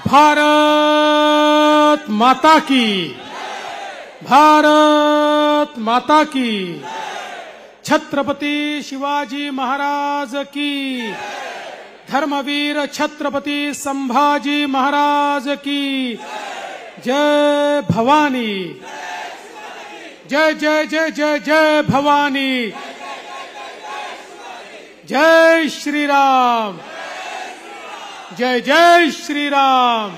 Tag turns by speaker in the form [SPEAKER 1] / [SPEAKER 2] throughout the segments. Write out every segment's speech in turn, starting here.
[SPEAKER 1] भारत माता की, भारत माता की, छत्रपती शिवाजी महाराज की, धर्मवीर छत्रपती संभाजी महाराज की, जय भवानी, जय जय जय जय जय भवानी, जय श्री राम, जय जय श्री राम।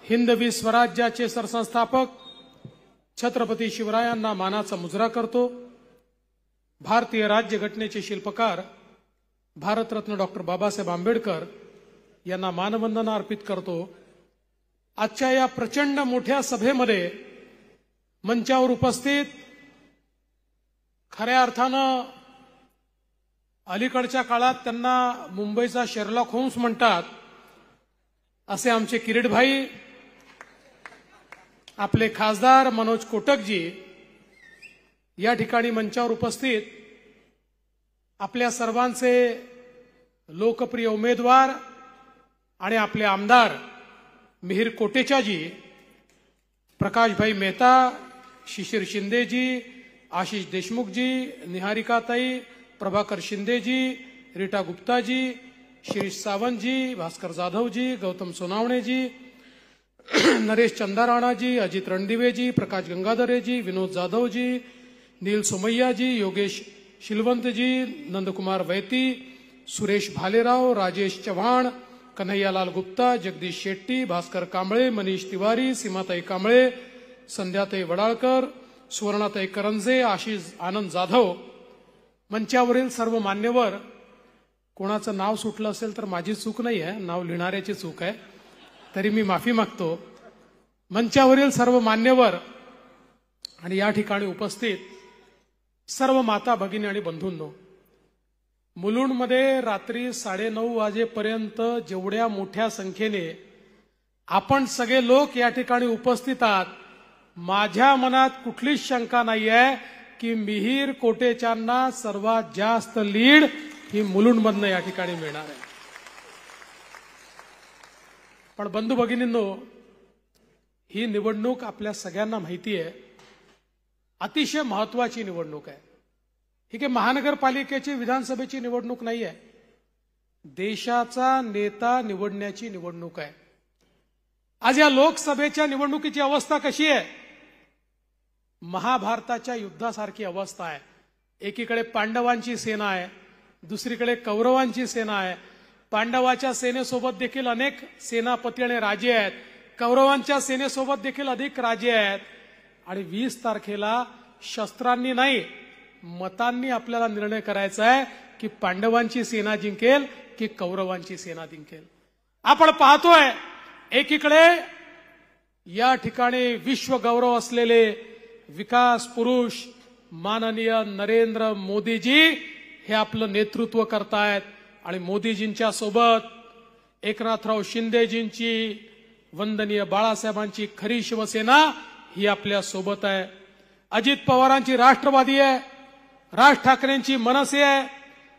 [SPEAKER 1] हिंदवी स्वराज्याचे सरसंस्थापक छत्रपती शिवरायांना मानाचा मुजरा करतो। भारतीय राज्यघटनेचे शिल्पकार भारतरत्न डॉक्टर बाबासाहेब आंबेडकर यांना मानवंदना अर्पित करतो। आजच्या या प्रचंड मोठ्या सभेमध्ये मंचावर उपस्थित खऱ्या अर्थानं अलीकडच्या काळात त्यांना मुंबईचा शेरलॉक होम्स म्हणतात असे आमचे किरीट भाई, आपले खासदार मनोज कोटकजी या ठिकाणी मंचावर उपस्थित, आपल्या सर्वांचे लोकप्रिय उमेदवार आणि आपले आमदार मिहिर कोटेचाजी, प्रकाशभाई मेहता, शिशिर शिंदेजी, आशिष देशमुखजी, निहारिकाताई, प्रभाकर शिंदेजी, रीटा गुप्ताजी, शिरीष सावंतजी, भास्कर जाधवजी, गौतम सोनावणेजी, नरेश चंदाराणाजी, अजित रणदिवेजी, प्रकाश गंगाधरेजी, विनोद जाधवजी, नील सोमय्याजी, योगेश शिलवंतजी, नंदकुमार वैती, सुरेश भालेराव, राजेश चव्हाण, कन्हैयालाल गुप्ता, जगदीश शेट्टी, भास्कर कांबळे, मनीष तिवारी, सीमाताई कांबळे, संध्याताई वडाळकर, सुवर्णाताई करंजे, आशिष आनंद जाधव, मंचावरील सर्व मान्यवर, कोणाचं नाव सुटलं असेल तर माझी चूक नाही आहे, नाव लिहिणाऱ्याची चूक आहे, तरी मी माफी मागतो। मंचावरील सर्व मान्यवर आणि या ठिकाणी उपस्थित सर्व माता भगिनी आणि बंधूंनो, मुलुंडमध्ये रात्री 9:30 वाजेपर्यंत जेवढ्या मोठ्या संख्येने आपण सगळे लोक या ठिकाणी उपस्थित आहात, माझ्या मनात कुठलीच शंका नाहीये की मिहिर कोटेचांना सर्वात जास्त लीड ही मुलुंडमधनं या ठिकाणी मिळणार आहे। पण बंधू भगिनींनो, ही निवडणूक आपल्या सगळ्यांना माहिती आहे, अतिशय महत्वाची निवडणूक आहे। ही काही महानगरपालिकेची विधानसभेची निवडणूक नाही आहे, देशाचा नेता निवडण्याची निवडणूक आहे। आज या लोकसभेच्या निवडणुकीची अवस्था कशी आहे? महाभारताच्या युद्धासारखी अवस्था आहे। एकीकडे पांडवांची सेना आहे, दुसरीकडे कौरवांची सेना आहे। पांडवाच्या सेनेसोबत देखील अनेक सेनापती आणि राजे आहेत, कौरवांच्या सेनेसोबत देखील अधिक राजे आहेत, आणि 20 तारखेला शस्त्रांनी नाही मतांनी आपल्याला निर्णय करायचा आहे की पांडवांची सेना जिंकेल की कौरवांची सेना जिंकेल। आपण पाहतोय एकीकडे या ठिकाणी विश्व गौरव असलेले विकास पुरुष माननीय नरेंद्र मोदीजी हे आपलं नेतृत्व करतायत, आणि मोदीजींच्या सोबत एकनाथराव शिंदेजींची, वंदनीय बाळासाहेबांची खरी शिवसेना ही आपल्या सोबत आहे। अजित पवारांची राष्ट्रवादी आहे, राज ठाकरेंची मनसे आहे,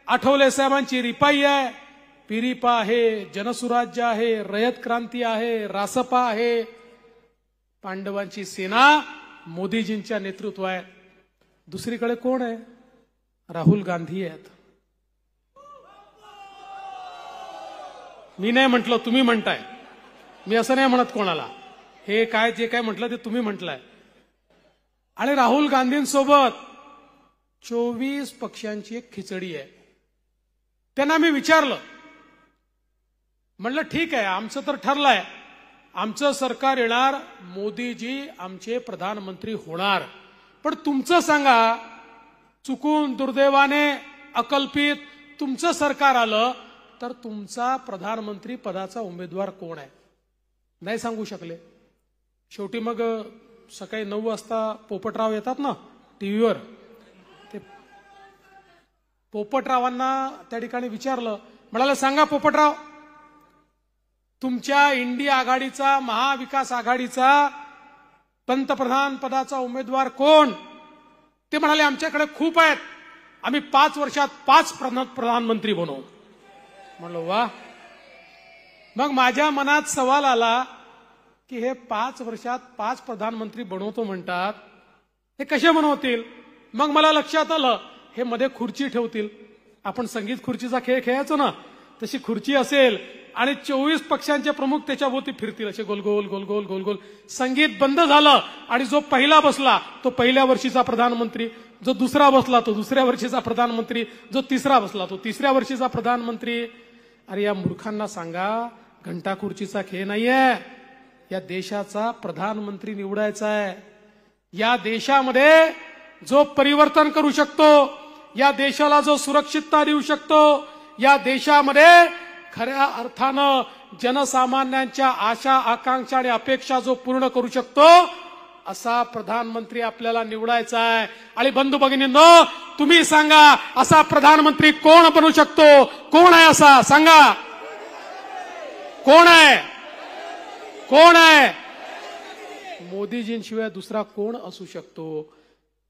[SPEAKER 1] आठवले साहेबांची रिपाई आहे, पिरिपा आहे, जनसुराज्य आहे, रयत क्रांती आहे, रासपा आहे। पांडवांची सेना मोदीजींच्या नेतृत्वात। दुसरीकडे कोण आहे? राहुल गांधी आहेत। मी नाही म्हटलं, तुम्ही म्हणताय, मी असं नाही म्हणत कोणाला, हे काय जे काय म्हटलं ते तुम्ही म्हटलंय। आणि राहुल गांधींसोबत 24 पक्षांची एक खिचडी आहे। त्यांना मी विचारलं, म्हणलं ठीक आहे, आमचं तर ठरलंय, आमचं सरकार येणार, मोदीजी आमचे प्रधानमंत्री होणार, पण तुमचं सांगा, चुकून दुर्दैवाने अकल्पित तुमचं सरकार आलं तर तुमचा प्रधानमंत्री पदाचा उमेदवार कोण आहे? नाही सांगू शकले। शेवटी मग सकाळी 9 वाजता पोपटराव येतात ना टीव्हीवर, ते पोपटरावांना त्या ठिकाणी विचारलं, म्हणाले सांगा पोपटराव, तुमच्या इंडिया आघाडीचा, महाविकास आघाडीचा पंतप्रधान पदाचा उमेदवार कोण? ते म्हणाले आमच्याकडे खूप आहेत, आम्ही 5 वर्षात 5 प्रधानमंत्री बनवू। म्हणलं वा, मग माझ्या मनात सवाल आला की हे 5 वर्षात 5 प्रधानमंत्री बनवतो म्हणतात, हे कसे बनवतील? मग मला लक्षात आलं, हे मध्ये खुर्ची ठेवतील. आपण संगीत खुर्चीचा खेळ खेळायचो ना, तशी खुर्ची असेल आणि 24 पक्षांचे प्रमुख त्याच्याभोवती फिरतील, असे गोलगोल गोलगोल गोलगोल. संगीत बंद झालं आणि जो पहिला बसला तो पहिल्या वर्षीचा प्रधानमंत्री, जो दुसरा बसला तो दुसऱ्या वर्षीचा प्रधानमंत्री, जो तिसरा बसला तो तिसऱ्या वर्षीचा प्रधानमंत्री. अरे या मूर्खांना सांगा, घंटा खुर्चीचा खेळ नाहीये, या देशाचा प्रधानमंत्री निवडायचा आहे. या देशामध्ये जो परिवर्तन करू शकतो, या देशाला जो सुरक्षितता देऊ शकतो, या देशामध्ये खऱ्या अर्थानं जनसामान्यांच्या आशा आकांक्षा आणि अपेक्षा जो पूर्ण करू शकतो, असा प्रधानमंत्री आपल्याला निवडायचा आहे. आणि बंधू भगिनींनो, तुम्ही सांगा, असा प्रधानमंत्री कोण बनू शकतो? कोण आहे असा? सांगा, कोण आहे? कोण आहे? मोदीजींशिवाय दुसरा कोण असू शकतो?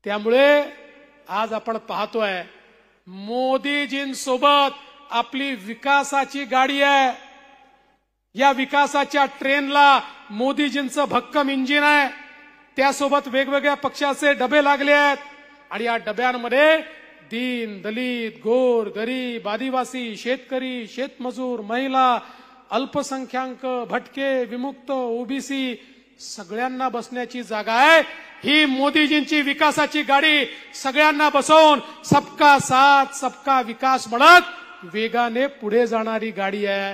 [SPEAKER 1] त्यामुळे आज आपण पाहतोय, मोदीजींसोबत आपली विकासाची गाडी आहे. या विकासाच्या ट्रेनला मोदीजींचं भक्कम इंजिन आहे. त्यासोबत वेगवेगळ्या पक्षाचे डबे लागले आहेत आणि या डब्यांमध्ये दीन, दलित, गोर, गरीब, आदिवासी, शेतकरी, शेतमजूर, महिला, अल्पसंख्याक, भटके, विमुक्त, ओबीसी सगळ्यांना बसण्याची जागा आहे. ही मोदीजींची विकासाची गाडी सगळ्यांना बसवून सबका साथ सबका विकास म्हणत वेगाने पुढे जाणारी गाडी आहे.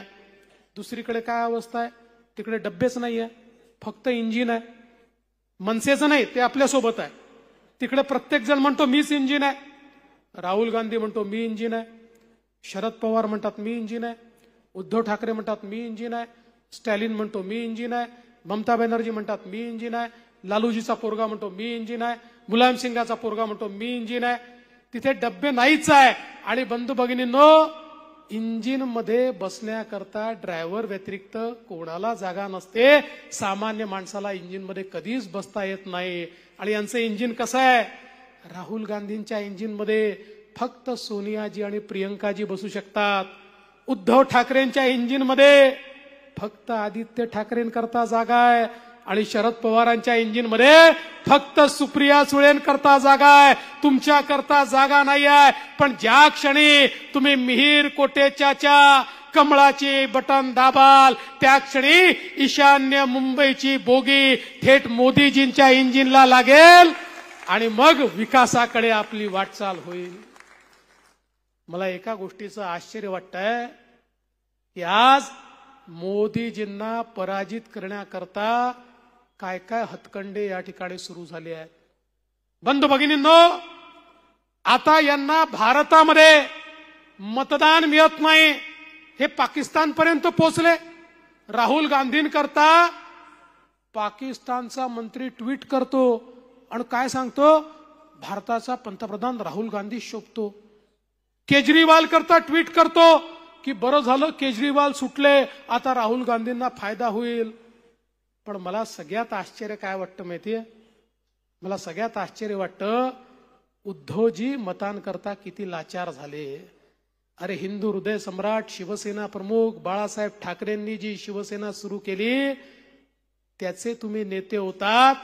[SPEAKER 1] दुसरीकडे काय अवस्था आहे? तिकडे डब्बेच नाहीये, फक्त इंजिन आहे. मनसेचं नाही, ते आपल्यासोबत आहे. तिकडे प्रत्येक जण म्हणतो मीच इंजिन आहे. राहुल गांधी म्हणतो मी इंजिन आहे, शरद पवार म्हणतात मी इंजिन आहे, उद्धव ठाकरे म्हणतात मी इंजिन आहे, स्टॅलिन म्हणतो मी इंजिन आहे, ममता बॅनर्जी म्हणतात मी इंजिन आहे, लालूजीचा पोरगा म्हणतो मी इंजिन आहे, मुलायम सिंगाचा पोरगा म्हणतो मी इंजिन आहे. तिथे डब्बे नाहीच आहे. आणि बंधू भगिनींनो, इंजिन मध्ये बसण्याकरता ड्रायव्हर व्यतिरिक्त कोणाला जागा नसते. सामान्य माणसाला इंजिन मध्ये कधीच बसता येत नाही. आणि यांचं इंजिन कसं आहे? राहुल गांधींच्या इंजिन मध्ये फक्त सोनियाजी आणि प्रियंकाजी बसू शकतात. उद्धव ठाकरेंच्या इंजिन मध्ये फक्त आदित्य ठाकरेंकरता जागा आहे. आणि शरद पवारांच्या इंजिन मध्ये फक्त सुप्रिया सुळेंकरता जागा आहे. तुमच्या करता जागा नाही आहे. पण ज्या क्षणी तुम्ही मिहीर कोटेच्या कमळाची बटन दाबाल, त्या क्षणी ईशान्य मुंबईची बोगी थेट मोदीजींच्या इंजिनला लागेल आणि मग विकासाकडे आपली वाटचाल होईल. मला एका गोष्टीचं आश्चर्य वाटतंय की आज मोदीजींना पराजित करण्याकरता काय काय हतकंडे या ठिकाणी सुरू झाले आहेत. बंधू भगिनींनो, आता यांना भारतामध्ये मतदान मिळत नाही, हे पाकिस्तानपर्यंत पोहोचले. राहुल गांधींकरता पाकिस्तानचा मंत्री ट्विट करतो आणि काय सांगतो? भारताचा पंतप्रधान राहुल गांधी शोभतो. केजरीवाल करता ट्विट करतो की बरं झालं केजरीवाल सुटले, आता राहुल गांधींना फायदा होईल. पण मला सगळ्यात आश्चर्य काय वाटतं माहितीये? मला सगळ्यात आश्चर्य वाटतं उद्धवजी मतांकरता किती लाचार झाले. अरे हिंदू हृदय सम्राट शिवसेना प्रमुख बाळासाहेब ठाकरेंनी जी शिवसेना सुरू केली त्याचे तुम्ही नेते होतात.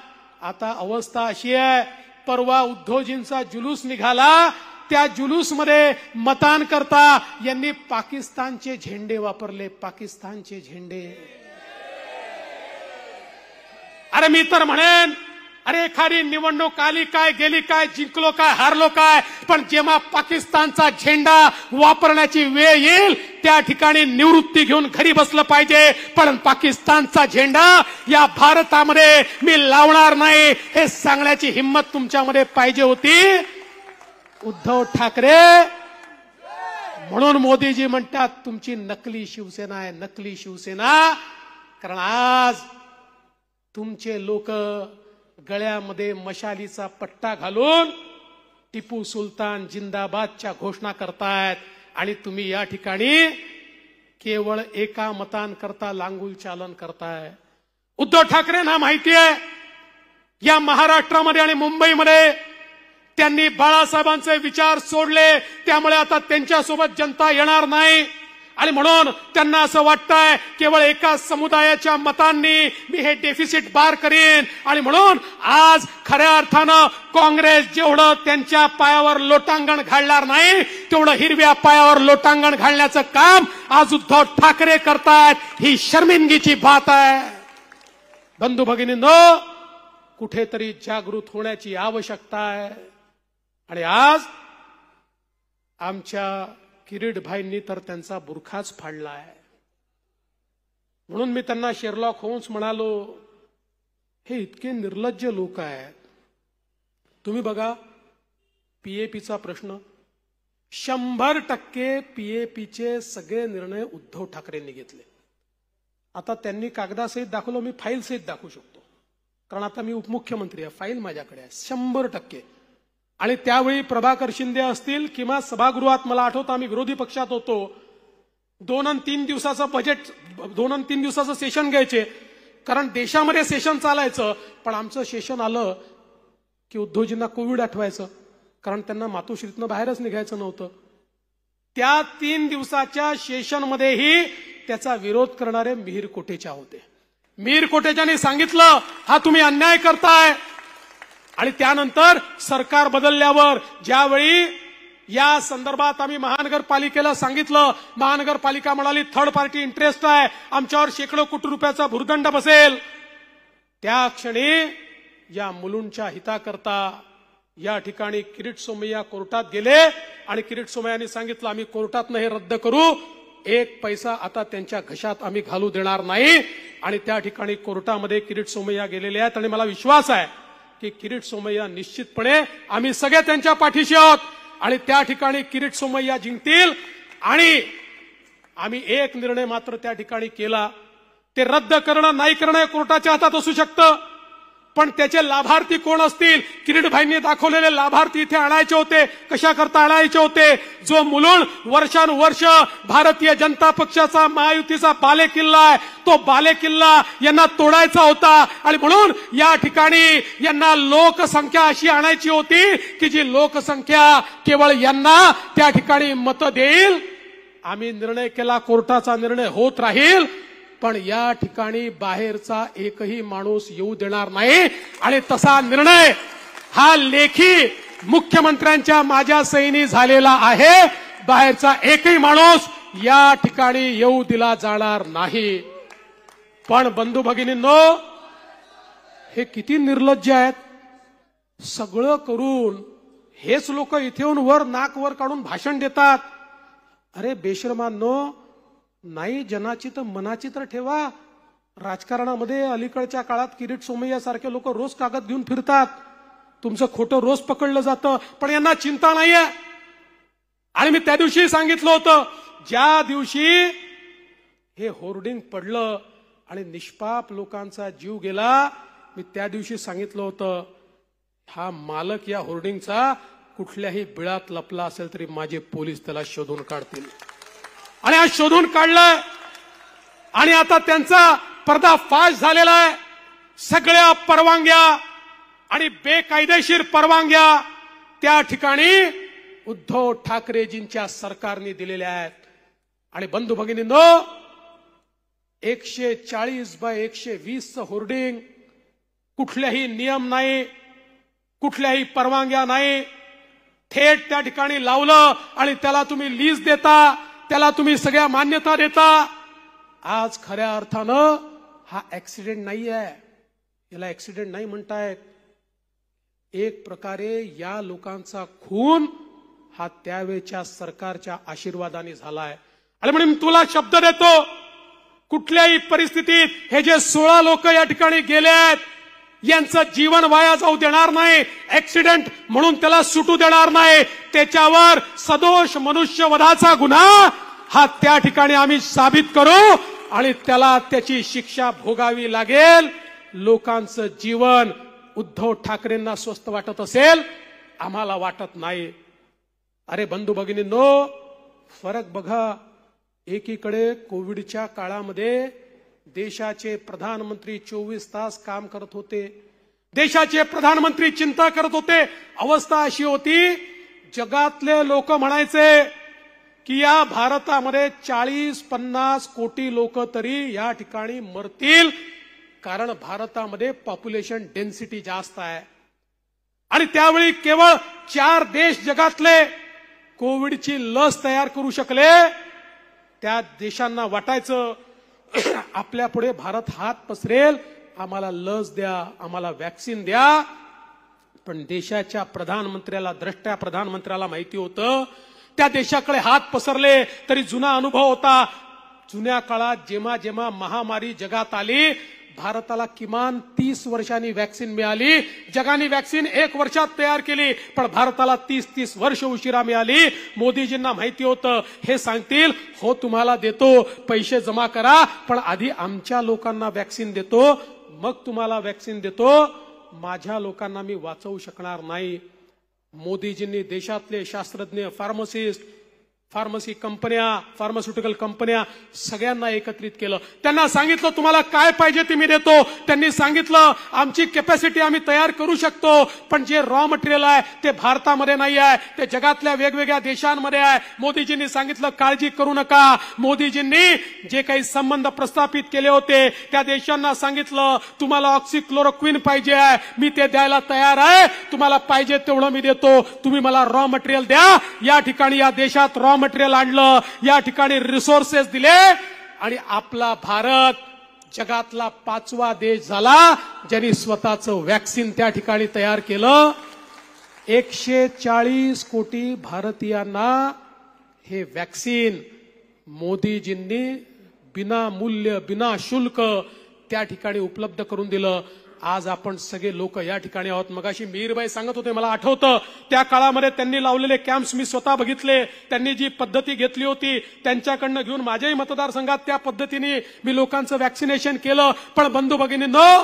[SPEAKER 1] आता अवस्था अशी आहे, परवा उद्धवजींचा जुलूस निघाला, त्या जुलूसमध्ये मतांकरता यांनी पाकिस्तानचे झेंडे वापरले. पाकिस्तानचे झेंडे. अरे मी तर म्हणेन, अरे एखादी निवडणूक आली काय, गेली काय, जिंकलो काय, हारलो काय, पण जेव्हा पाकिस्तानचा झेंडा वापरण्याची वेळ येईल त्या ठिकाणी निवृत्ती घेऊन घरी बसलं पाहिजे. पण पाकिस्तानचा झेंडा या भारतामध्ये मी लावणार नाही हे सांगण्याची हिंमत तुमच्यामध्ये पाहिजे होती. उद्धव ठाकरे म्हणून मोदीजी म्हणतात तुमची नकली शिवसेना आहे, नकली शिवसेना. कारण आज तुमचे लोक गळ्यामध्ये मशालीचा पट्टा घालून टिपू सुलतान जिंदाबादच्या घोषणा करतायत आणि तुम्ही या ठिकाणी केवळ एका मतांकरता लांगुल चालन करताय. उद्धव ठाकरेंना माहिती आहे या महाराष्ट्रामध्ये आणि मुंबईमध्ये त्यांनी बाळासाहेबांचे विचार सोडले, त्यामुळे आता त्यांच्यासोबत जनता येणार नाही. आणि म्हणून त्यांना असं वाटतंय केवळ एका समुदायाच्या मतांनी मी हे डेफिसिट पार करीन आणि म्हणून आज खऱ्या अर्थानं काँग्रेस जेवढं त्यांच्या पायावर लोटांगण घालणार नाही तेवढं हिरव्या पायावर लोटांगण घालण्याचं काम आज उद्धव ठाकरे करतायत। ही शर्मिंदगीची बात आहे। बंधू भगिनींनो, कुठेतरी जागृत होण्याची आवश्यकता आहे। आणि आज आमच्या किरीट भाईंनी तर त्यांचा बुरखाच फाडला आहे। म्हणून मी त्यांना शेरलॉक होम्स म्हणालो, हे इतके निर्लज्ज लोक आहेत। तुम्ही बघा, पीएपीचा प्रश्न 100% पीएपीचे सगळे निर्णय उद्धव ठाकरेंनी घेतले। आता त्यांनी कागदासहित दाखवलं, मी फाईल सहित दाखवू शकतो, कारण आता मी उपमुख्यमंत्री आहे, फाईल माझ्याकडे आहे 100%। आणि त्यावेळी प्रभाकर शिंदे असतील किंवा सभागृहात मला आठवतं आम्ही विरोधी पक्षात होतो, 2 आणि 3 दिवसाचं बजेट 2 आणि 3 दिवसाचं सेशन घ्यायचे, कारण देशामध्ये सेशन चालायचं। पण आमचं सेशन आलं की उद्धवजींना कोविड आठवायचं, कारण त्यांना मातोश्रीतनं बाहेरच निघायचं नव्हतं। त्या 3 दिवसाच्या सेशनमध्येही त्याचा विरोध करणारे मिहीर कोटेचा होते। मिहीर कोटेचाने सांगितलं, हा तुम्ही अन्याय करताय। आणि त्यानंतर सरकार बदलल्यावर ज्यावेळी या संदर्भात आम्ही महानगरपालिकेला सांगितलं, महानगरपालिका म्हणाली थर्ड पार्टी इंटरेस्ट आहे, आमच्यावर शेकडो कोटी रुपयाचा भुर्दंड बसेल। त्या क्षणी या मुलुंडच्या हिताकरता या ठिकाणी किरीट सोमय्या कोर्टात गेले आणि किरीट सोमय्यांनी सांगितलं, आम्ही कोर्टातनं हे रद्द करू, 1 पैसा आता त्यांच्या घशात आम्ही घालू देणार नाही। आणि त्या ठिकाणी कोर्टामध्ये किरीट सोमय्या गेलेले आहेत आणि मला विश्वास आहे की किरीट सोमय्या निश्चितपणे आम्ही सगळे त्यांच्या पाठीशी आहोत आणि त्या ठिकाणी किरीट सोमय्या जिंकतील। आणि आम्ही एक निर्णय मात्र त्या ठिकाणी केला, ते रद्द करणं नाही करणं कोर्टाच्या हातात असू शकतं, पण त्याचे लाभार्थी कोण असतील, किरीट भाईंनी दाखवलेले लाभार्थी इथे आणायचे होते। कशा करता आणायचे होते? जो मुलुंड वर्षानुवर्ष भारतीय जनता पक्षाचा महायुतीचा बालेकिल्ला आहे, तो बालेकिल्ला यांना तोडायचा होता। आणि म्हणून या ठिकाणी यांना लोकसंख्या अशी आणायची होती की जी लोकसंख्या केवळ यांना त्या ठिकाणी मतं देईल। आम्ही निर्णय केला, कोर्टाचा निर्णय होत राहील, पण या ठिकाणी बाहेरचा एकही माणूस येऊ देणार नाही। आणि तसा निर्णय हा लेखी मुख्यमंत्र्यांच्या माझ्या सहीने झालेला आहे। बाहेरचा एकही माणूस या ठिकाणी येऊ दिला जाणार नाही। पण बंधू भगिनींनो, हे किती निर्लज्ज आहेत। सगळं करून हेच लोक इथे येऊन वर नाक वर काढून भाषण देतात। अरे बेशर्मांनो, नाही जनाची तर मनाची तर ठेवा। राजकारणामध्ये अलीकडच्या काळात किरीट सोमय्या सारखे लोक रोज कागद घेऊन फिरतात, तुमचं खोटं रोज पकडलं जातं, पण यांना चिंता नाहीये। आणि मी त्या दिवशी सांगितलं होतं, ज्या दिवशी हे होर्डिंग पडलं आणि निष्पाप लोकांचा जीव गेला, मी त्या दिवशी सांगितलं होतं, हा मालक या होर्डिंगचा कुठल्याही बिळात लपला असेल तरी माझे पोलीस त्याला शोधून काढतील। आणि आज शोधून काढलंय आणि आता त्यांचा पर्दाफाश झालेला आहे। सगळ्या परवानग्या आणि बेकायदेशीर परवानग्या त्या ठिकाणी उद्धव ठाकरेजींच्या सरकारने दिलेल्या आहेत। आणि बंधू भगिनींनो, 140x120 होर्डिंग, कुठल्याही नियम नाही, कुठल्याही परवानग्या नाही, थेट त्या ठिकाणी लावलं आणि त्याला तुम्ही लीज देता, त्याला तुम्ही सगळ्या मान्यता देता। आज खऱ्या अर्थानं हा ऍक्सिडेंट नाही आहे, याला ऍक्सिडेंट नाही म्हणतायत। एक प्रकारे या लोकांचा खून हा त्यावेळच्या सरकारच्या आशीर्वादाने झालाय। आणि म्हणून तुला शब्द देतो, कुठल्याही परिस्थितीत हे जे 16 लोक या ठिकाणी गेले आहेत, यांचं जीवन वाया जाऊ देणार नाही, ऍक्सिडेंट म्हणून त्याला सुटू देणार नाही। त्याच्यावर सदोष मनुष्यवधाचा गुन्हा हा त्या ठिकाणी आम्ही साबित करू आणि त्याला त्याची शिक्षा भोगावी लागेल। लोकांचं जीवन उद्धव ठाकरेंना स्वस्त वाटत असेल, आम्हाला वाटत नाही। अरे बंधू भगिनींनो, फरक बघा। एकीकडे कोविडच्या काळामध्ये देशाचे प्रधानमंत्री 24 तास काम करत होते, देशाचे प्रधानमंत्री चिंता करत होते। अवस्था अशी होती, जगातले लोक म्हणायचे की या भारतामध्ये 40-50 कोटी लोक तरी या ठिकाणी मरतील, कारण भारतामध्ये पॉप्युलेशन डेन्सिटी जास्त आहे. आणि त्यावेळी केवळ 4 देश जगातले कोविडची लस तयार करू शकले. त्या देशांना वाटायचं आपल्या पुढे भारत हात पसरेल, आम्हाला लस द्या, आम्हाला वॅक्सिन द्या. पण देशाच्या प्रधानमंत्र्याला, द्रष्ट्या प्रधानमंत्र्याला माहिती होतं त्या देशाकडे हात पसरले तरी जुना अनुभव होता. जुन्या काळात जेव्हा जेव्हा महामारी जगात आली, भारताला किमान 30 वर्षांनी वॅक्सिन मिळाली. जगाने वॅक्सिन 1 वर्षात तयार केली, पण भारताला 30 वर्ष उशिरा मिळाली. मोदीजींना माहिती होतं हे सांगतील हो तुम्हाला देतो, पैसे जमा करा, पण आधी आमच्या लोकांना वॅक्सिन देतो, मग तुम्हाला वॅक्सिन देतो. माझ्या लोकांना मी वाचवू शकणार नाही. मोदीजींनी देशातले शास्त्रज्ञ, फार्मसी कंपन्या, फार्मास्युटिकल कंपन्या सगळ्यांना एकत्रित केलं. त्यांना सांगितलं तुम्हाला काय पाहिजे ते मी देतो. त्यांनी सांगितलं आमची कॅपॅसिटी आम्ही तयार करू शकतो, पण जे रॉ मटेरियल आहे ते भारतामध्ये नाही आहे, ते जगातल्या वेगवेगळ्या देशांमध्ये आहे. मोदीजींनी सांगितलं काळजी करू नका. मोदीजींनी जे काही संबंध प्रस्थापित केले होते त्या देशांना सांगितलं तुम्हाला ऑक्सिक्लोरोक्विन पाहिजे आहे, मी ते द्यायला तयार आहे, तुम्हाला पाहिजे तेवढं मी देतो, तुम्ही मला रॉ मटेरियल द्या. या ठिकाणी या देशात रॉ मटेरियल आणलं, या ठिकाणी रिसोर्सेस दिले, आणि आपला भारत जगातला 5वा देश झाला ज्यांनी स्वतःचं वॅक्सिन त्या ठिकाणी तयार केलं. 140 कोटी भारतीयांना हे वॅक्सिन मोदीजींनी विनामूल्य, विना शुल्क त्या ठिकाणी उपलब्ध करून दिलं. आज आपण सगळे लोक या ठिकाणी आहोत. मगाशी मीरबाई सांगत होते, मला आठवतं त्या काळामध्ये त्यांनी लावलेले कॅम्प्स मी स्वतः बघितले. त्यांनी जी पद्धती घेतली होती त्यांच्याकडनं घेऊन माझ्याही मतदारसंघात त्या पद्धतीने मी लोकांचं वॅक्सिनेशन केलं. पण बंधू भगिनींनो,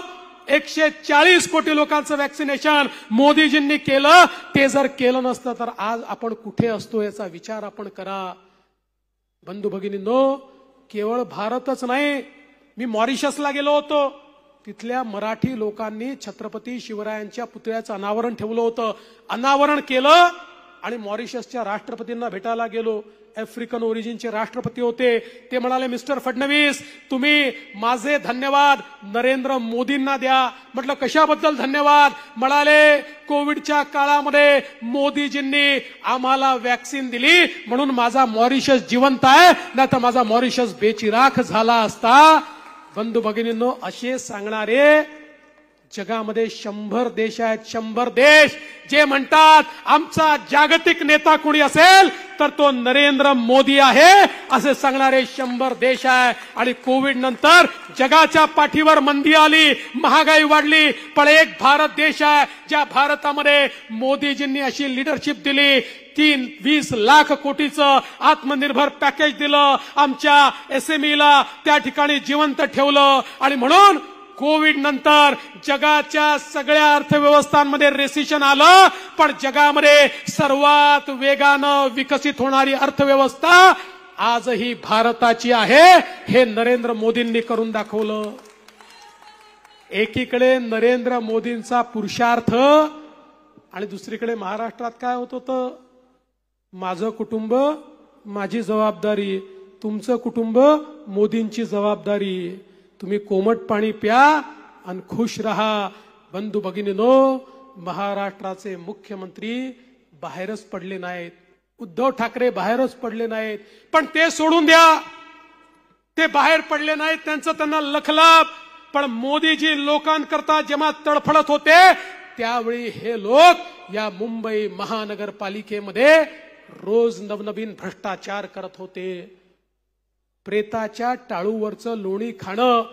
[SPEAKER 1] 140 कोटी लोकांचं वॅक्सिनेशन मोदीजींनी केलं. ते जर केलं नसतं तर आज आपण कुठे असतो याचा विचार आपण करा. बंधू भगिनींनो, केवळ भारतच नाही, मी मॉरिशसला गेलो होतो. तिथल्या मराठी लोकांनी छत्रपती शिवरायांच्या पुतळ्याचं अनावरण ठेवलं होतं. अनावरण केलं आणि मॉरिशसच्या राष्ट्रपतींना भेटायला गेलो. आफ्रिकन ओरिजिनचे राष्ट्रपती होते. ते म्हणाले मिस्टर फडणवीस तुम्ही माझे धन्यवाद नरेंद्र मोदींना द्या. म्हटलं कशाबद्दल धन्यवाद? म्हणाले कोविडच्या काळामध्ये मोदीजींनी आम्हाला वॅक्सिन दिली म्हणून माझा मॉरिशस जिवंत आहे, नाही तर माझा मॉरिशस बेचिराख झाला असता. बंधू भगिनींनो, असे सांगणारे जगामध्ये 100 देश आहेत. 100 देश जे म्हणतात आमचा जागतिक नेता कोणी असेल तर तो नरेंद्र मोदी आहे, असे सांगणारे 100 देश आहे. आणि कोविड नंतर जगाच्या पाठीवर मंदी आली, महागाई वाढली, पण एक भारत देश आहे ज्या भारतामध्ये मोदीजींनी अशी लिडरशिप दिली. 20 लाख कोटीचं आत्मनिर्भर पॅकेज दिलं, आमच्या एसएमईला त्या ठिकाणी जिवंत ठेवलं. आणि म्हणून कोविड नंतर जगाच्या सगळ्या अर्थव्यवस्थांमध्ये रेसिशन आलं, पण जगामध्ये सर्वात वेगानं विकसित होणारी अर्थव्यवस्था आजही भारताची आहे. हे नरेंद्र मोदींनी करून दाखवलं. एकीकडे नरेंद्र मोदींचा पुरुषार्थ आणि दुसरीकडे महाराष्ट्रात काय होत होतं? माझं कुटुंब माझी जबाबदारी, तुमचं कुटुंब मोदींची जबाबदारी. तुम्ही कोमट पाणी प्या आणि खुश रहा. बंधू भगिनींनो, महाराष्ट्राचे मुख्यमंत्री बाहेरच पडले नाहीत. उद्धव ठाकरे बाहेरच पडले नाहीत. पण ते सोडून द्या, ते बाहेर पडले नाहीत, त्यांचं त्यांना लखलाप. पण मोदीजी लोकांकरता जेव्हा तडफडत होते त्यावेळी हे लोक या मुंबई महानगरपालिकेमध्ये रोज नवनवीन भ्रष्टाचार करत होते. प्रेताच्या टाळूवरचं लोणी खाणं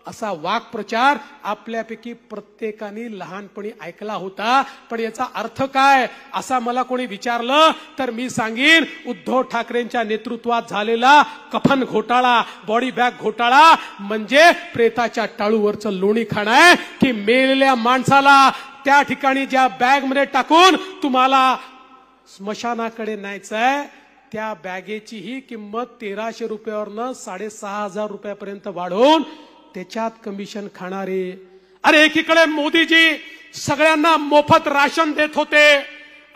[SPEAKER 1] असा वाक्प्रचार आपल्यापैकी प्रत्येकाने लहानपणी ऐकला होता. पण याचा अर्थ काय असा मला कोणी विचारलं तर मी सांगीन, उद्धव ठाकरेंच्या नेतृत्वात झालेला कफन घोटाळा, बॉडी बॅग घोटाळा म्हणजे प्रेताच्या टाळूवरचं लोणी खाणं आहे. की मेलेल्या माणसाला त्या ठिकाणी ज्या बॅगमध्ये टाकून तुम्हाला स्मशानाकडे न्यायचंय त्या बॅगेची ही किंमत 1300 रुपयावरनं 6500 रुपयापर्यंत वाढवून त्याच्यात कमिशन खाणारे. अरे एकीकडे मोदीजी सगळ्यांना मोफत राशन देत होते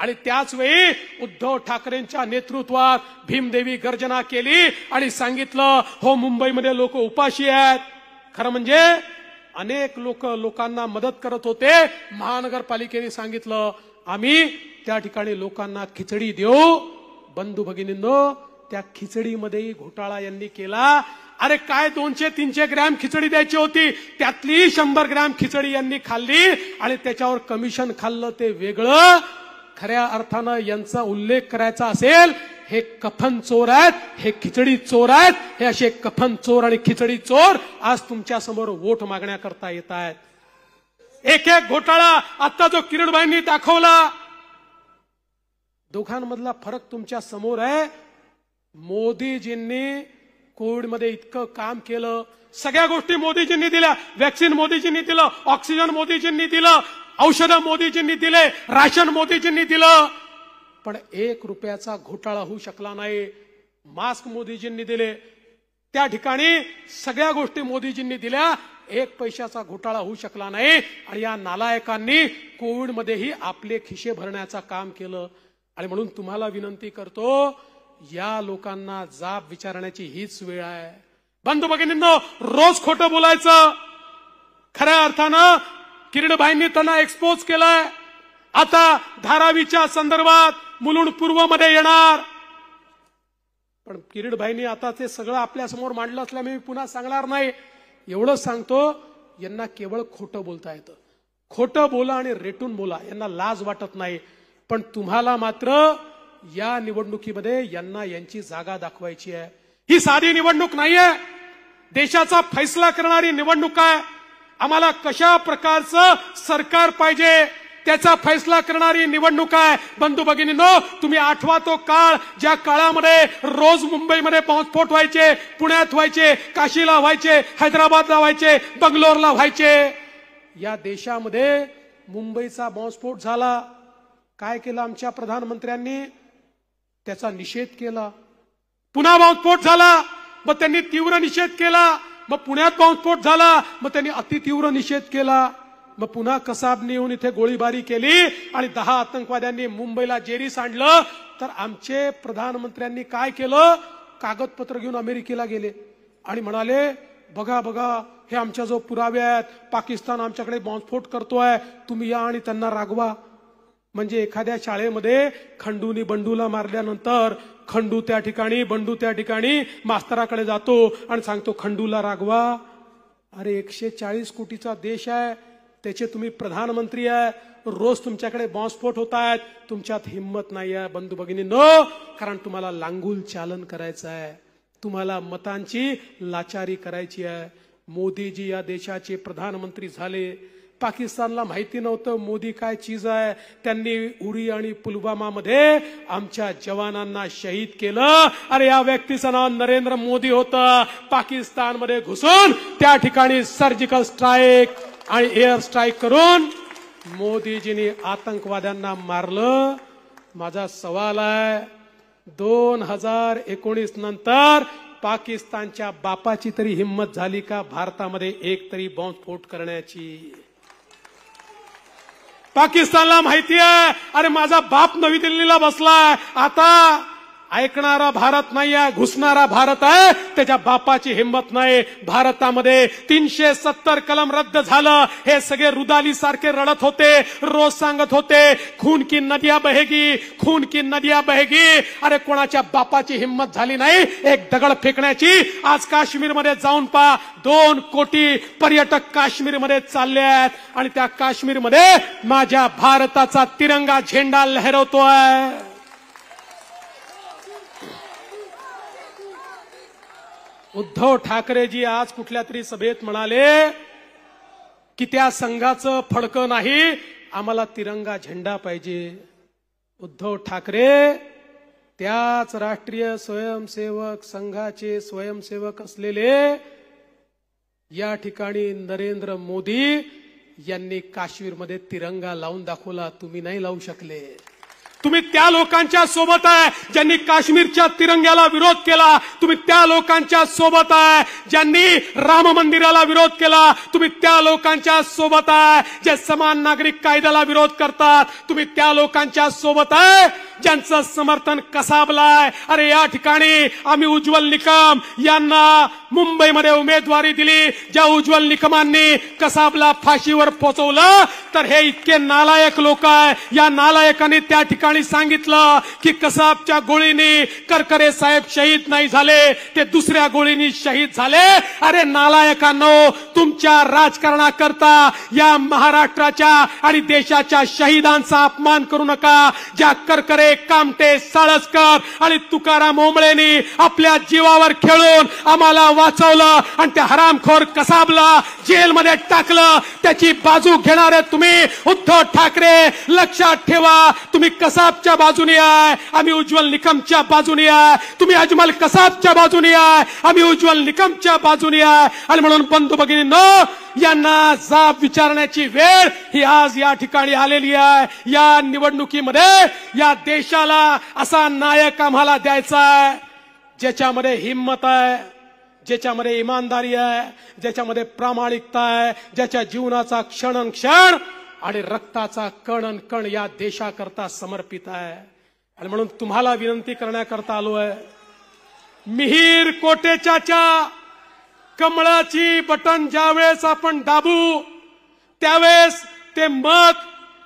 [SPEAKER 1] आणि त्याच वेळी उद्धव ठाकरेंच्या नेतृत्वात भीमदेवी गर्जना केली आणि सांगितलं हो मुंबईमध्ये लोक उपाशी आहेत. खरं म्हणजे अनेक लोकांना मदत करत होते. महानगरपालिकेने सांगितलं आम्ही त्या ठिकाणी लोकांना खिचडी देऊ. बंधू भगिनींनो, त्या खिचडीमध्येही घोटाळा यांनी केला. अरे काय 200-300 ग्रॅम खिचडी द्यायची होती, त्यातली 100 ग्रॅम खिचडी यांनी खाल्ली आणि त्याच्यावर कमिशन खाल्लं ते वेगळं. खऱ्या अर्थानं यांचा उल्लेख करायचा असेल, हे कफन चोर आहेत, हे खिचडी चोर आहेत. हे असे कफन चोर आणि खिचडी चोर आज तुमच्या समोर वोट मागण्याकरता येत आहेत. एक एक घोटाळा आता जो किरीटबाईंनी दाखवला, दोघांमधला फरक तुमच्या समोर आहे. मोदीजींनी कोविडमध्ये इतकं काम केलं, सगळ्या गोष्टी मोदीजींनी दिल्या. वॅक्सिन मोदीजींनी दिलं, ऑक्सिजन मोदीजींनी दिलं, औषधं मोदीजींनी दिले, राशन मोदीजींनी दिलं. पण 1 रुपयाचा घोटाळा होऊ शकला नाही. मास्क मोदीजींनी दिले, त्या ठिकाणी सगळ्या गोष्टी मोदीजींनी दिल्या. 1 पैशाचा घोटाळा होऊ शकला नाही. आणि या नालायकांनी कोविडमध्येही आपले खिशे भरण्याचं काम केलं. आणि म्हणून तुम्हाला विनंती करतो, या लोकांना जाब विचारण्याची हीच वेळ आहे. बंधू भगिनींनो, रोज खोटं बोलायचं. खऱ्या अर्थानं किरीटबाईंनी त्यांना एक्सपोज केलंय. आता धारावीच्या संदर्भात मुलुंड पूर्वमध्ये येणार. पण किरीटबाईंनी आता ते सगळं आपल्या समोर मांडलं असल्यामुळे मी पुन्हा सांगणार नाही. एवढंच सांगतो, यांना केवळ खोटं बोलता येतं. खोटं बोला आणि रेटून बोला, यांना लाज वाटत नाही. पण तुम्हाला मात्र या निवडणुकीमध्ये यांना यांची जागा दाखवायची आहे. ही साधी निवडणूक नाहीये, देशाचा फैसला करणारी निवडणूक आहे. आम्हाला कशा प्रकारचं सरकार पाहिजे त्याचा फैसला करणारी निवडणूक आहे. बंधू भगिनींनो, तुम्ही आठवा तो काळ, ज्या काळामध्ये रोज मुंबईमध्ये बॉम्बस्फोट व्हायचे, पुण्यात व्हायचे, काशीला व्हायचे, हैदराबादला व्हायचे, बंगलोरला व्हायचे. या देशामध्ये मुंबईचा बॉम्बस्फोट झाला, काय केलं आमच्या प्रधानमंत्र्यांनी? त्याचा निषेध केला. पुन्हा बॉम्बस्फोट झाला, मग त्यांनी तीव्र निषेध केला. मग पुण्यात बॉम्बस्फोट झाला, मग त्यांनी अतितीव्र निषेध केला. मग पुन्हा कसाबने येऊन इथे गोळीबारी केली आणि 10 आतंकवाद्यांनी मुंबईला जेरीस आणलं. तर आमचे प्रधानमंत्र्यांनी काय केलं? कागदपत्र घेऊन अमेरिकेला गेले आणि म्हणाले बघा बघा, हे आमच्या जो पुरावे आहेत, पाकिस्तान आमच्याकडे बॉम्बस्फोट करतोय, तुम्ही या आणि त्यांना रागवा. म्हणजे एखाद्या शाळेमध्ये खंडूनी बंडूला मारल्यानंतर खंडू त्या ठिकाणी, बंडू त्या ठिकाणी मास्तराकडे जातो आणि सांगतो खंडूला रागवा. अरे 140 कोटीचा देश आहे, त्याचे तुम्ही प्रधानमंत्री आहे, रोज तुमच्याकडे बॉम्बस्फोट होत आहेत, तुमच्यात हिंमत नाही आहे. बंधू भगिनींनो, कारण तुम्हाला लांगुल चालन करायचं आहे, तुम्हाला मतांची लाचारी करायची आहे. मोदीजी या देशाचे प्रधानमंत्री झाले, पाकिस्तानला माहिती नव्हतं मोदी काय चीज आहे. त्यांनी उरी आणि पुलवामामध्ये आमच्या जवानांना शहीद केलं. अरे या व्यक्तीचं नाव नरेंद्र मोदी होतं. पाकिस्तानमध्ये घुसून त्या ठिकाणी सर्जिकल स्ट्राईक आणि एअर स्ट्राईक करून मोदीजींनी आतंकवाद्यांना मारलं. माझा सवाल आहे, 2019 नंतर पाकिस्तानच्या बापाची तरी हिंमत झाली का भारतामध्ये एक तरी बॉम्बस्फोट करण्याची? पाकिस्तानला माहिती आहे, अरे माझा बाप नवी दिल्लीला बसलाय, आता ऐकणारा भारत नाही आहे, घुसणारा भारत आहे. त्याच्या बापाची हिंमत नाही. भारतामध्ये 370 कलम रद्द झालं. हे सगळे रुदाली सारखे रडत होते, रोज सांगत होते खून की नदिया बहेगी, खून की नदिया बहेगी. अरे कोणाच्या बापाची हिंमत झाली नाही एक दगड फेकण्याची. आज काश्मीरमध्ये जाऊन पहा, 2 कोटी पर्यटक काश्मीरमध्ये चालले आहेत आणि त्या काश्मीरमध्ये माझ्या भारताचा तिरंगा झेंडा लहरवतोय. उद्धव ठाकरेजी आज कुठल्या तरी सभेत म्हणाले की त्या संघाचं फडकं नाही, आम्हाला तिरंगा झेंडा पाहिजे. उद्धव ठाकरे त्याच राष्ट्रीय स्वयंसेवक संघाचे स्वयंसेवक असलेले या ठिकाणी नरेंद्र मोदी यांनी काश्मीरमध्ये तिरंगा लावून दाखवला. तुम्ही नाही लावू शकले. तुम्ही त्या लोकांच्या सोबत आहे ज्यांनी काश्मीरच्या तिरंग्याला विरोध केला. तुम्ही त्या लोकांच्या सोबत आहे ज्यांनी राम मंदिराला विरोध केला. तुम्ही त्या लोकांच्या सोबत आहे जे समान नागरिक कायद्याला विरोध करतात. तुम्ही त्या लोकांच्या सोबत आहे ज्यांचं समर्थन कसाबलाय. अरे या ठिकाणी आम्ही उज्ज्वल निकम यांना मुंबईमध्ये उमेदवारी दिली. ज्या उज्ज्वल निकमांनी कसाबला फाशीवर पोहोचवलं, तर हे इतके नालायक लोक आहे. या नालायकांनी त्या ठिकाणी सांगितलं की कसाबच्या गोळीने करकरे साहेब शहीद नाही झाले, ते दुसऱ्या गोळीने शहीद झाले. अरे नालायकांनो, तुमच्या राजकारणाकरता या महाराष्ट्राच्या आणि देशाच्या शहीदांचा अपमान करू नका. ज्या करकरे, कामटे, साळसकर आणि तुकाराम ओंबळेंनी आपल्या जीवावर खेळून आम्हाला वाचवलं आणि त्या हरामखोर कसाबला जेलमध्ये टाकलं, त्याची बाजू घेणारे तुम्ही उद्धव ठाकरे, लक्षात ठेवा. तुम्ही कसाबच्या बाजूने आहे, आम्ही उज्ज्वल निकमच्या बाजूने आहे. तुम्ही अजमल कसाबच्या बाजूने आहे, आम्ही उज्ज्वल निकमच्या बाजूने आहे. आणि म्हणून बंधू भगिनींनो, यांना जाब विचारण्याची वेळ ही आज या ठिकाणी आलेली आहे. या निवडणुकीमध्ये या देशाला असा नायक आम्हाला द्यायचा आहे ज्याच्यामध्ये हिम्मत आहे, ज्याच्यामध्ये इमानदारी आहे, ज्याच्यामध्ये प्रामाणिकता आहे, ज्याच्या जीवनाचा क्षण आणि रक्ताचा कण कण या देशाकरता समर्पित आहे. आणि म्हणून तुम्हाला विनंती करण्याकरता आलो आहे, मिहीर कोटेच्या कमळाची बटन ज्यावेळेस आपण दाबू त्यावेळेस ते मत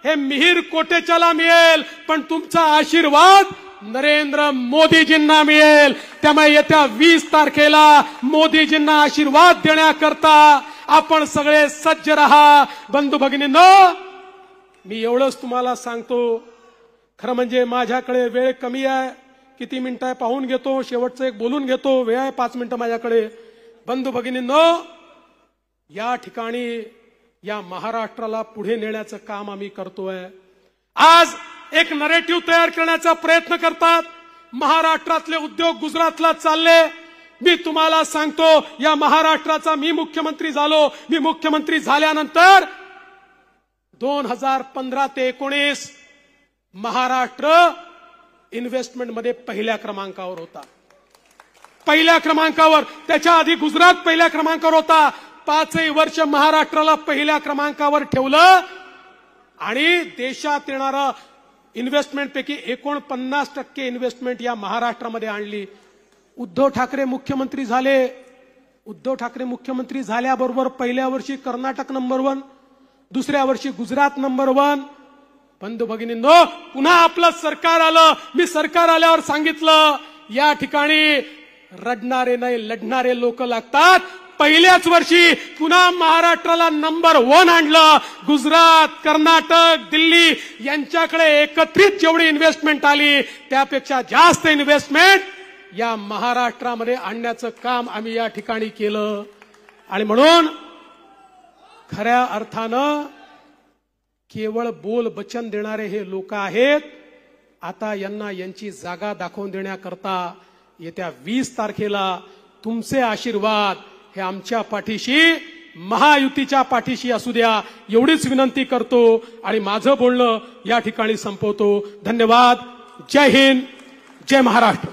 [SPEAKER 1] हे मिहीर कोटेच्याला मिळेल, पण तुमचा आशीर्वाद नरेंद्र मोदीजींना मिळेल. त्यामुळे येत्या 20 तारखेला मोदीजींना आशीर्वाद देण्याकरता आपण सगळे सज्ज रहा. बंधू भगिनींनो, मी एवढंच तुम्हाला सांगतो. खरं म्हणजे माझ्याकडे वेळ कमी आहे, किती मिनिटं आहे पाहून घेतो, शेवटचं एक बोलून घेतो. वेळ आहे 5 मिनिटं माझ्याकडे. बंधू भगिनींनो, या ठिकाणी या महाराष्ट्राला पुढे नेण्याचं काम आम्ही करतोय. आज एक नरेटिव्ह तयार करण्याचा प्रयत्न करतात. महाराष्ट्रातले उद्योग गुजरातला चालले. मी तुम्हाला सांगतो, या महाराष्ट्राचा मी मुख्यमंत्री झालो. मी मुख्यमंत्री झाल्यानंतर 2015 ते 19 महाराष्ट्र इन्व्हेस्टमेंटमध्ये पहिल्या क्रमांकावर होता. पहिल्या क्रमांकावर. त्याच्या आधी गुजरात पहिल्या क्रमांकावर होता. 5 वर्ष महाराष्ट्राला पहिल्या क्रमांकावर ठेवलं आणि देशात येणारा इन्व्हेस्टमेंट पैकी 49% इन्व्हेस्टमेंट या महाराष्ट्रामध्ये आणली. उद्धव ठाकरे मुख्यमंत्री झाले. उद्धव ठाकरे मुख्यमंत्री झाल्याबरोबर पहिल्या वर्षी कर्नाटक नंबर 1, दुसऱ्या वर्षी गुजरात नंबर 1. बंधू भगिनींनो, पुन्हा आपलं सरकार आलं. मी सरकार आल्यावर सांगितलं, या ठिकाणी रडणारे नाही लढणारे लोक लागतात. पहिल्याच वर्षी पुन्हा महाराष्ट्राला नंबर 1 आणलं. गुजरात, कर्नाटक, दिल्ली यांच्याकडे एकत्रित जेवढी इन्व्हेस्टमेंट आली त्यापेक्षा जास्त इन्व्हेस्टमेंट या महाराष्ट्रामध्ये आणण्याचं काम आम्ही या ठिकाणी केलं. आणि म्हणून खऱ्या अर्थानं केवळ बोल वचन देणारे हे लोक आहेत. आता यांना यांची जागा दाखवून देण्याकरता येत्या 20 तारखेला तुमचे आशीर्वाद हे आमच्या पाठीशी, महायुतीच्या पाठीशी असू द्या, एवढीच विनंती करतो आणि माझं बोलणं या ठिकाणी संपवतो. धन्यवाद. जय हिंद, जय महाराष्ट्र.